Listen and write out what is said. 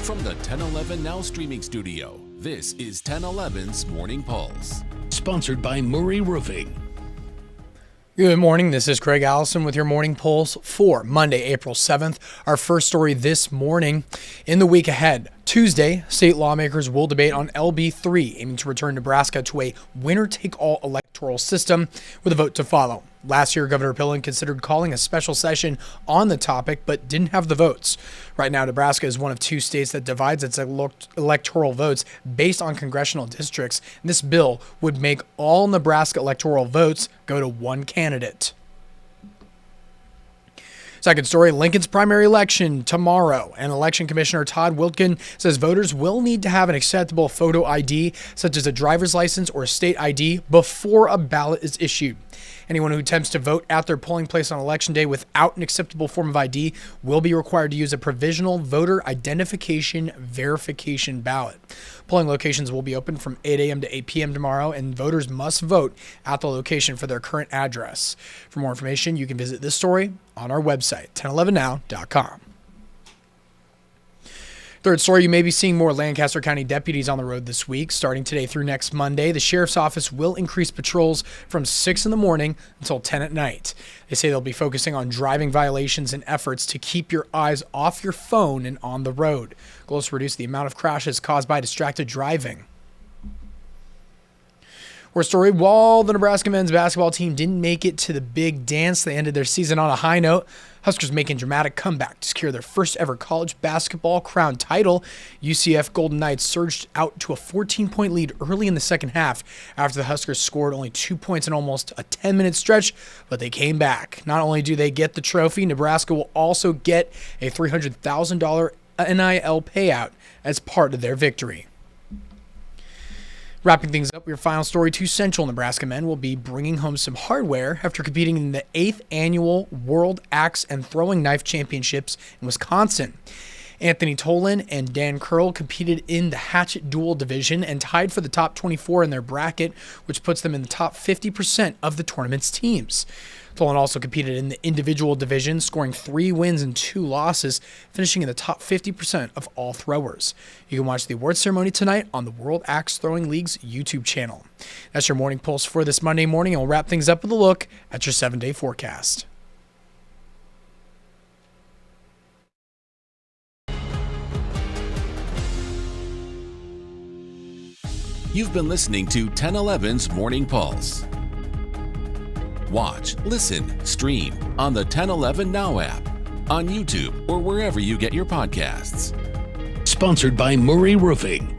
From the 1011 Now streaming studio, this is 1011's Morning Pulse. Sponsored by Murray Roofing. Good morning. This is Craig Allison with your Morning Pulse for Monday, April 7th. Our first story this morning. In the week ahead, Tuesday, state lawmakers will debate on LB3, aiming to return Nebraska to a winner-take-all electoral system with a vote to follow. Last year, Governor Pillen considered calling a special session on the topic, but didn't have the votes. Right now, Nebraska is one of two states that divides its electoral votes based on congressional districts. This bill would make all Nebraska electoral votes go to one candidate. Second story, Lincoln's primary election tomorrow. And Election Commissioner Todd Wiltgen says voters will need to have an acceptable photo ID, such as a driver's license or state ID, before a ballot is issued. Anyone who attempts to vote at their polling place on Election Day without an acceptable form of ID will be required to use a provisional voter identification verification ballot. Polling locations will be open from 8 a.m. to 8 p.m. tomorrow, and voters must vote at the location for their current address. For more information, you can visit this story on our website, 1011now.com. Third story, you may be seeing more Lancaster County deputies on the road this week. Starting today through next Monday, the sheriff's office will increase patrols from 6 in the morning until 10 at night. They say they'll be focusing on driving violations and efforts to keep your eyes off your phone and on the road. Goals to reduce the amount of crashes caused by distracted driving. Our story, while the Nebraska men's basketball team didn't make it to the big dance, they ended their season on a high note. Huskers making a dramatic comeback to secure their first ever college basketball crown title. UCF Golden Knights surged out to a 14-point lead early in the second half after the Huskers scored only 2 points in almost a 10-minute stretch, but they came back. Not only do they get the trophy, Nebraska will also get a $300,000 NIL payout as part of their victory. Wrapping things up, your final story, two Central Nebraska men will be bringing home some hardware after competing in the 8th Annual World Axe and Throwing Knife Championships in Wisconsin. Anthony Tolan and Dan Curl competed in the hatchet duel division and tied for the top 24 in their bracket, which puts them in the top 50% of the tournament's teams. Tolan also competed in the individual division, scoring 3 wins and 2 losses, finishing in the top 50% of all throwers. You can watch the award ceremony tonight on the World Axe Throwing League's YouTube channel. That's your Morning Pulse for this Monday morning, and we'll wrap things up with a look at your 7-day forecast. You've been listening to 1011's Morning Pulse. Watch, listen, stream on the 1011 Now app, on YouTube, or wherever you get your podcasts. Sponsored by Murray Roofing.